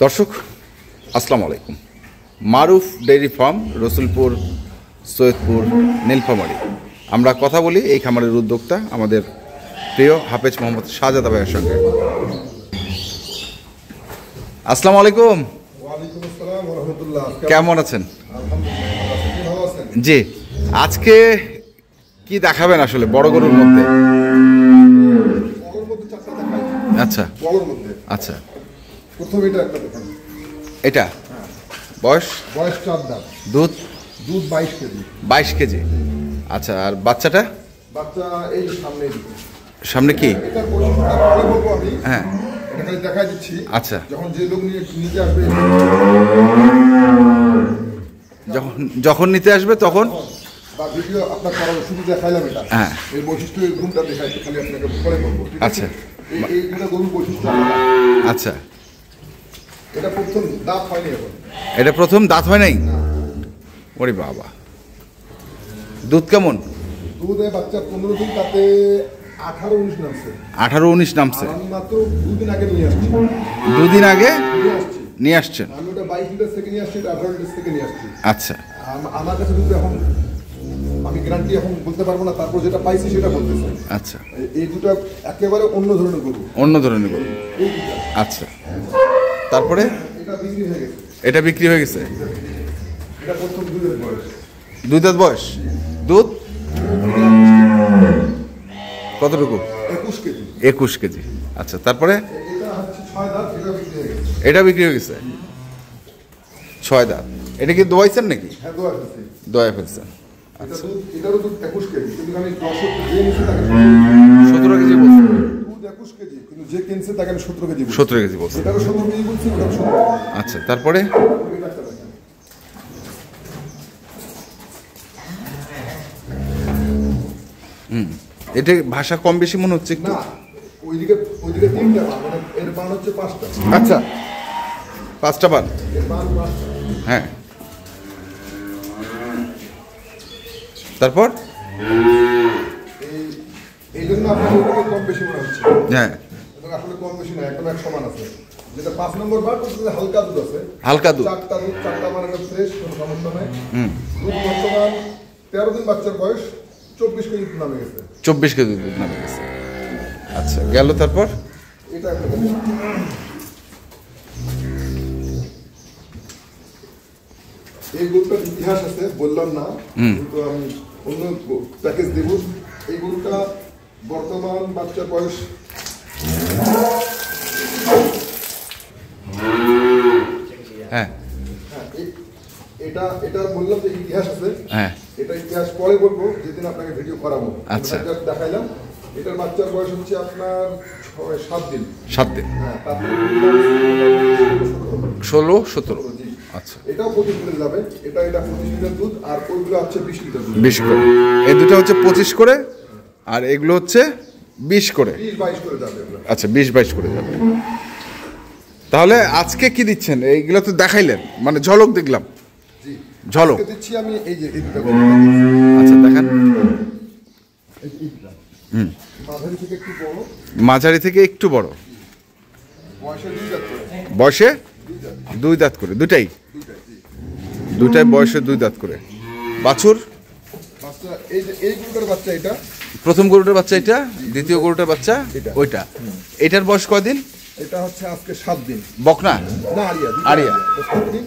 দর্শক আসসালামু আলাইকুম। মারুফ ডেইরি ফার্ম, রসুলপুর, সৈয়দপুর, নীলফামারী। আমরা কথা বলি এই খামারের উদ্যোক্তা আমাদের প্রিয় হাফেজ মোহাম্মদ শাহজাদা ভাইয়ের সঙ্গে। আসসালামু আলাইকুম। কেমন আছেন? জি, আজকে কি দেখাবেন আসলে বড় গরুর মধ্যে? আচ্ছা আচ্ছা, প্রথমে এটা বয়স 4 দাঁত, দুধ 22 কেজি। 22 কেজি। আচ্ছা, আর বাচ্চাটা? বাচ্চা এই সামনে কি? এটা পরে বলবো আমি। হ্যাঁ, এটা খালি দেখাই দিচ্ছি। আচ্ছা, যখন যে লোক নিতে আসবে, যখন নিতে আসবে তখন বা ভিডিও আপনার করার শুধু দেখাইলাম এটা। হ্যাঁ, এই বৈশিষ্ট্য এই গুণটা দেখাই খালি আপনাকে পরে বলবো। আচ্ছা, এইগুলো গরুর বৈশিষ্ট্য। আচ্ছা, এটা প্রথম দাঁত হয়নি এখন। এটা প্রথম দাঁত হয় নাই? ওরে বাবা, দুধ কেমন? দুধে বাচ্চা 15 দিন, তাতে 18-19 নামছে। 18-19 নামছে। আমি মাত্র 2 দিন আগে নিয়ে আসছি। 2 দিন আগে নিয়ে আসছেন? আমি ওটা 22 লিটার থেকে নিয়ে আসছি, 18 লিটার থেকে নিয়ে আসছি। আচ্ছা, আমার কাছে দুধ এখন আমি গ্যারান্টি এখন বলতে পারবো না, তারপর যেটা পাইছি সেটা বলতেছি। আচ্ছা, এই দুটো একেবারে অন্য ধরনের গরু। অন্য ধরনের গরু। এই দুটো আচ্ছা, তারপরে এটা বিক্রি হয়ে গেছে। এটা বিক্রি হয়ে গেছে? এটা প্রথম দুধের বয়স। 2 দাঁত বয়স। দুধ কতটুকু? 21 কেজি। 21 কেজি। আচ্ছা, তারপরে এটা হচ্ছে 6 দাঁত, এটা বিক্রি হয়ে গেছে। এটা বিক্রি হয়ে গেছে 6 দাঁত। এটা কি দোয়াইছেন নাকি? হ্যাঁ, দোয়া আছে। দোয়া ফেলছেন। এটা দুধ, এটারও দুধ 21 কেজি, কিন্তু আমি 10 যে নিচে তাকে 17 কেজি বলছেন? দুধ 21 কেজি, কিন্তু যে কিনছে তাকে আমি 17 কেজি বলছি। 17 কেজি বলছেন। এটারও 17 কেজি বলছি, ওটারও 17 কেজি। আচ্ছা, তারপরে এটা ভাষা কম বেশি মনে হচ্ছে একটু। না, ওইদিকে 3টা বান, মানে এর বান হচ্ছে 5টা। আচ্ছা, 5টা বান। এর বান 5টা। হ্যাঁ, তারপর এই জন্য আপনার ওইদিকে কম বেশি মনে হচ্ছে। হ্যাঁ, এবং আসলে কম বেশি না, একদম এক সমান আছে। যেটা 5 নম্বর বার, ওটাতে হালকা দুধ আছে। হালকা দুধ। 4টা দুধ, 4টা মানে ফ্রেশ, কোনো সমস্যা নাই। দুধ বর্তমান 13 দিন বাচ্চার বয়স, 24 কেজি দুধ নামে গেছে। 24 কেজি দুধ নামে গেছে। আচ্ছা, গেল তারপর? এটা একটা দেখুন। এই গরুটার ইতিহাস আছে, বললাম না, কিন্তু আমি অন্য প্যাকেজ দেব। এই গরুটা বর্তমান বাচ্চার বয়স হ্যাঁ, এটা বললাম যে ইতিহাস আছে। হ্যাঁ, এটা ইতিহাস পরে বলবো, যেদিন আপনাকে ভিডিও করাবো। আচ্ছা, দেখাইলাম। এটার বাচ্চার বয়স হচ্ছে আপনার 7 দিন। 7 দিন। হ্যাঁ, তারপরে 16-17। আচ্ছা, এটাও 25 লিটার যাবে। এটা 25 লিটার দুধ, আর ওইগুলো হচ্ছে 20 লিটার দুধ। 20 করে। এই দুটো হচ্ছে 25 করে, আর এগুলো হচ্ছে 20 করে। 20-22 করে যাবে। আচ্ছা, 20-22 করে যাবে। তাহলে আজকে কি দিচ্ছেন? এইগুলো তো দেখাইলেন, মানে ঝলক দেখলাম। জি, ঝলক দিচ্ছি আমি। এই যে এই দুটো আচ্ছা, দেখান। মাঝারি থেকে একটু বড়, মাঝারি থেকে একটু বড়, বয়সে 2 দাঁত করে। বয়সে 2 দাঁত করে। দুটাই বয়সে 2 দাঁত করে। বাছুর বাচ্চা এই যে এই গরুটার বাচ্চা, এটা প্রথম গরুটার বাচ্চা, এটা দ্বিতীয় গরুটার বাচ্চা ওইটা। এটার বয়স কয়দিন? এটা হচ্ছে আজকে 7 দিন। বকনা না, আরিয়া। আরিয়া। 7 দিন,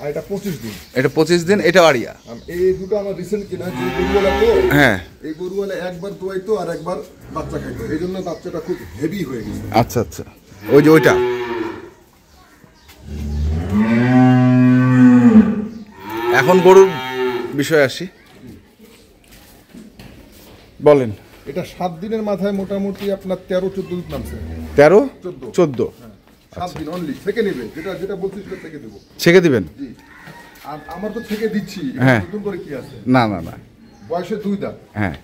আর এটা 25 দিন। এটা 25 দিন, এটা আরিয়া। এই দুটো আমার রিসেন্ট কিনা, যে গরুওয়ালা তো। হ্যাঁ, এই গরুওয়ালা একবার দোয়াইতো আর একবার বাচ্চা খাইতো, এই জন্য বাচ্চাটা খুব হেভি হয়ে গেছে। আচ্ছা আচ্ছা, ওই যে ওইটা। এখন গরুর বিষয়ে আসি, বলেন। এটা 7 দিনের মাথায় মোটামুটি আপনার 13-14 দুধ নামছে। 13-14? 7 দিন অনলি থেকে নেবে, যেটা বলছি সেটা থেকে দেবো। ছেঁকে দিবেন? জি, আর আমার তো থেকে দিচ্ছি। হ্যাঁ, নতুন করে কি আছে? না না না, বয়সে 2 দাঁত। হ্যাঁ,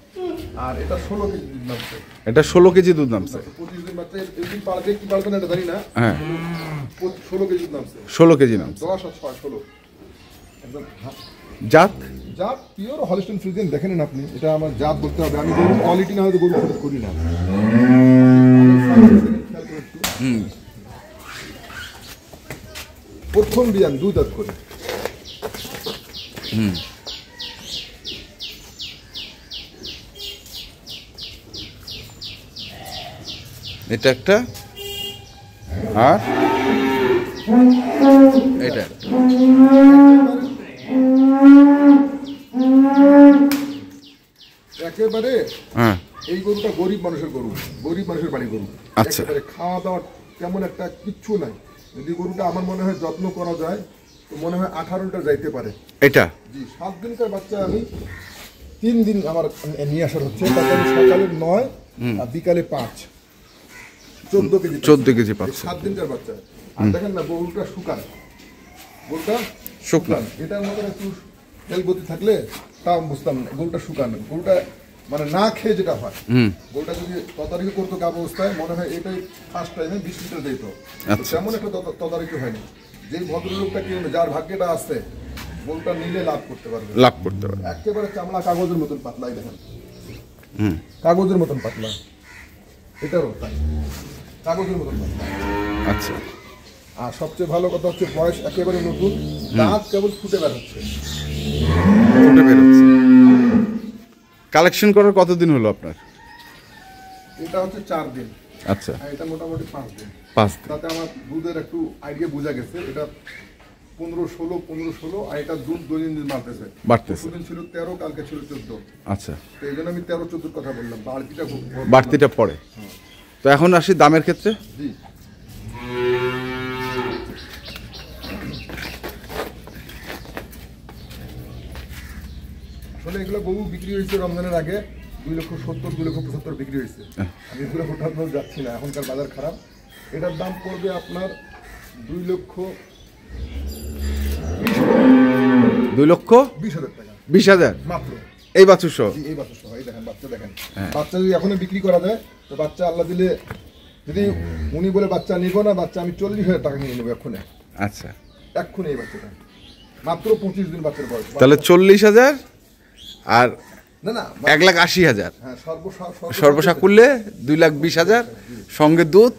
আর এটা 16 কেজি দুধ নামছে। এটা 16 কেজি দুধ নামছে। 25 দিন বাচ্চা, এদিন পারবে কি পারবে না এটা জানি না। হ্যাঁ, 16 কেজি দুধ নামছে। 16 কেজি নামছে। 10 আর 6 16 একদম। জাত পিওর হলিস্টিয়ান ফ্রিজিয়ান। দেখেন আপনি, এটা আমার জাত বলতে হবে। আমি গরু কোয়ালিটি না হয়তো গরু খরচ করি না। প্রথম বিয়ান 2 দাঁত করে। এটা একটা আর এটা একটা। একেবারে হ্যাঁ, এই গরুটা গরিব মানুষের গরু, গরিব মানুষের বাড়ি গরু। আচ্ছা। একেবারে খাওয়া দাওয়া তেমন একটা কিচ্ছু নাই। যদি গরুটা আমার মনে হয় যত্ন করা যায় তো মনে হয় 18 লিটার যাইতে পারে। এটা জি, 7 দিনকার বাচ্চা আমি 3 দিন আমার নিয়ে আসার হচ্ছে। তাতে আমি সকালে 9 আর বিকালে 5, 14 কেজি। 14 কেজি পাচ্ছে। 7 দিনকার বাচ্চা। আর দেখেন না গরুটা শুকান, গরুটা শুকনা। এটার মধ্যে একটু তেলগতি থাকলে তাও বুঝতাম না গরুটা শুকান। গরুটা মানে না খেয়ে যেটা হয়, গরুটা যদি তদারকি করতো গাব অবস্থায় মনে হয় এটাই ফার্স্ট টাইমে 20 লিটার দিত। তেমন একটা তদারকি হয়নি। যে ভদ্রলোকটা কিনবে, যার ভাগ্যটা আছে, গরুটা নিলে লাভ করতে পারবে। লাভ করতে পারবে। একেবারে চামড়া কাগজের মতন পাতলা, এই দেখেন কাগজের মতন পাতলা। এটারও তাই, কাগজের মতন পাতলা। আচ্ছা। আর সবচেয়ে ভালো কথা হচ্ছে বয়স একেবারে নতুন, দাঁত কেবল ফুটে বের হচ্ছে। ফুটে বের হচ্ছে। কালেকশন করার কতদিন হলো আপনার? এটা হচ্ছে 4 দিন। আচ্ছা, আর এটা মোটামুটি 5 দিন। 5 দিন। তাতে আমার দুধের একটু আইডিয়া বোঝা গেছে। এটা 15-16 আর এটা দুধ দৈনন্দিন বাড়তেছে। বাড়তেছে। দিন ছিল 13, কালকে ছিল 14। আচ্ছা, তো এই জন্য আমি 13-14 কথা বললাম। বাড়তিটা পড়ে। তো এখন আসি দামের ক্ষেত্রে। জি, আসলে এগুলো গরু বিক্রি হয়েছে রমজানের আগে 2,70,000, 2,75,000 বিক্রি হয়েছে। আমি এগুলো হঠাৎ যাচ্ছি না, এখনকার বাজার খারাপ। এটার দাম পড়বে আপনার 2,20,000 টাকা। 20,000 মাত্র এই বাছুর সহ। জি, এই বাচ্চা সহ। এই দেখেন বাচ্চা, দেখেন বাচ্চা যদি এখনো বিক্রি করা যায় তো বাচ্চা আল্লাহ দিলে, যদি উনি বলে বাচ্চা নিব না, বাচ্চা আমি 40,000 টাকা নিয়ে নেবো এক্ষুনি। আচ্ছা, এক্ষুনি এই বাচ্চাটা মাত্র 25 দিন বাচ্চার বয়স। তাহলে 40,000 আর না না 1,80,000 হ্যাঁ, সর্বসাক করলে 2,20,000 সঙ্গে দুধ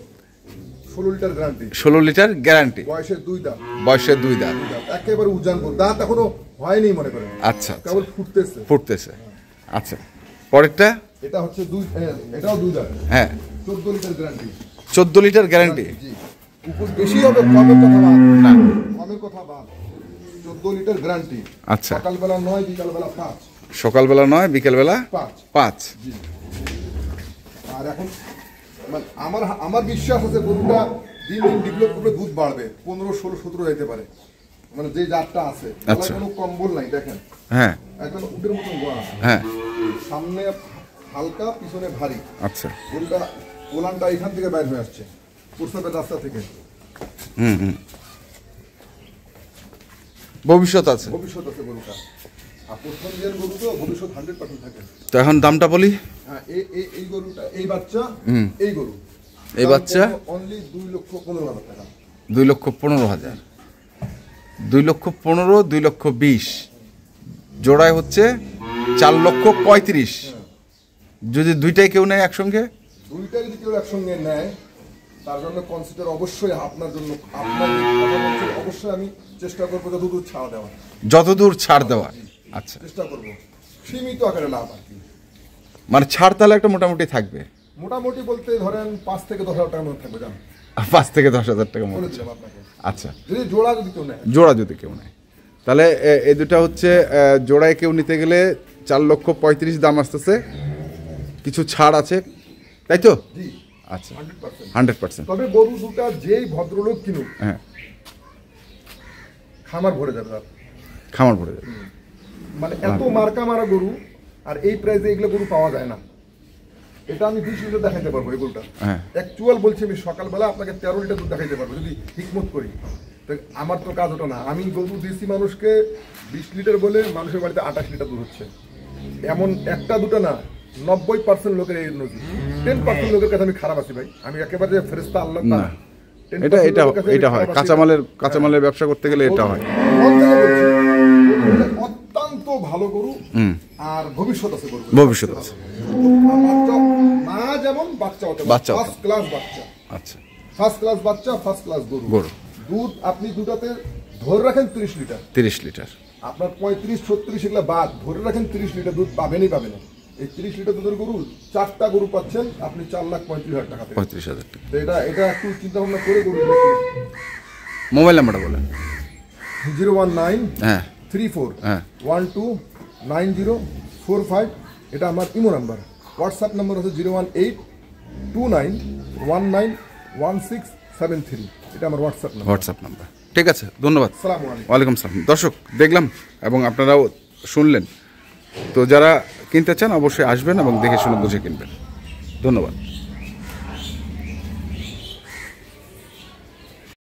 16 লিটার গ্যারান্টি, 16 লিটার গ্যারান্টি। বয়সের 2 দাঁত। বয়সের 2 দাঁত। একেবারে উজান গরু, দাঁত এখনো হয়নি মনে করেন। আচ্ছা, কেবল ফুটতেছে। ফুটতেছে। আচ্ছা, পরেরটা। এটা হচ্ছে এটাও 2 দাঁত। হ্যাঁ, 14 লিটার গ্যারান্টি। 14 litre guarantee. জি, উপর বেশি হবে, কমের কথা বাদ না, কমের কথা বাদ। 14 লিটার গ্যারান্টি। আচ্ছা। সকালবেলা 9, বিকালবেলা 5। সকালবেলা 9, বিকেলবেলা 5। জি। আর এখন মানে আমার বিশ্বাস আছে গরুটা দিন দিন ডেভেলপ করবে, দুধ বাড়বে, 15, 16, 17 যাইতে পারে। মানে যে জাতটা আছে, আচ্ছা। কোনো কম্বল নাই, দেখেন হ্যাঁ, একদম উটের মতন গোয়া। হ্যাঁ। সামনে হালকা, পিছনে ভারী। আচ্ছা। গরুটা ওলানটা এখান থেকে বাইর হয়ে আসছে, প্রস্তাবের রাস্তা থেকে। ভবিষ্যৎ আছে। ভবিষ্যৎ আছে গরুটা। আর প্রথম দিনের গরু তো ভবিষ্যৎ 100% থাকে। তো এখন দামটা বলি। হ্যাঁ, এই গরুটা, এই বাচ্চা, এই গরু, এই বাচ্চা অনলি 2,15,000 টাকা। 2,15,000, 2,15,000, 2,20,000 জোড়ায় হচ্ছে 4,35,000। যদি দুইটাই কেউ নেয় একসঙ্গে, দুইটা যদি কেউ একসঙ্গে নেয় তার জন্য কনসিডার অবশ্যই আপনার জন্য, আপনার কথা বলছি, অবশ্যই আমি চেষ্টা করবো যতদূর ছাড় দেওয়া। যতদূর ছাড় দেওয়া। আচ্ছা, চেষ্টা করবো সীমিত আকারে লাভ আর কি। মানে ছাড় তাহলে একটা মোটামুটি থাকবে। মোটামুটি বলতে ধরেন 5 থেকে 10,000 টাকার মধ্যে থাকবে, জান। 5 থেকে 10,000 টাকা মতো। বলে দিলাম আপনাকে। আচ্ছা, যদি জোড়া যদি কেউ নেয়, জোড়া যদি কেউ নেয় তাহলে এই দুটা হচ্ছে জোড়ায় কেউ নিতে গেলে 4,35,000 দাম আসতেছে। কিছু ছাড় আছে, তাই তো? জি, আচ্ছা, 100%। 100%। তবে গরু দুটা যেই ভদ্রলোক কিনুক, হ্যাঁ, খামার ভরে যাবে তার। খামার ভরে যাবে। মানে এত মার্কা মারা গরু আর এই প্রাইসে এগুলো গরু পাওয়া যায় না। এটা আমি 20 লিটার দেখাইতে পারবো এই গরুটা। হ্যাঁ, অ্যাকচুয়াল বলছি, আমি সকালবেলা আপনাকে 13 লিটার দুধ দেখাইতে পারবো যদি হিকমত করি। তো আমার তো কাজ ওটা না। আমি গরু দিয়েছি মানুষকে 20 লিটার বলে, মানুষের বাড়িতে 28 লিটার দুধ হচ্ছে। এমন একটা দুটো না, 90% লোকের এই নজির। 10% লোকের কাছে আমি খারাপ আছি ভাই, আমি একেবারে ফেরেশতা আল্লাহ না। এটা হয় কাঁচামালের ব্যবসা করতে গেলে এটা হয়। অত্যন্ত ভালো গরু আর ভবিষ্যৎ আছে গরু, ভবিষ্যৎ আছে। মা যেমন বাচ্চা হতে, বাচ্চা ফার্স্ট ক্লাস বাচ্চা। আচ্ছা, ফার্স্ট ক্লাস বাচ্চা, ফার্স্ট ক্লাস গরু। দুধ আপনি দুটাতে ধরে রাখেন 30 লিটার, 30 লিটার। আপনার 35-36 এগুলা বাদ ধরে রাখেন 30 লিটার দুধ পাবেনই পাবেন। এই 30 লিটার দুধের গরু 4টা গরু পাচ্ছেন আপনি 4,35,000 টাকা থেকে। 35,000 টাকা। তো এটা একটু চিন্তা ভাবনা করে গরু মোবাইল নাম্বারটা বলেন। 019 হ্যাঁ 34 হ্যাঁ 129045, এটা আমার ইমো নাম্বার। হোয়াটসঅ্যাপ নাম্বার হচ্ছে 01829191673, এটা আমার হোয়াটসঅ্যাপ নাম্বার। WhatsApp number. ঠিক আছে, ধন্যবাদ। আসসালামু আলাইকুম। ওয়ালাইকুম সালাম। দর্শক দেখলাম এবং আপনারাও শুনলেন, তো যারা কিনতে চান অবশ্যই আসবেন এবং দেখে শুনে বুঝে কিনবেন। ধন্যবাদ।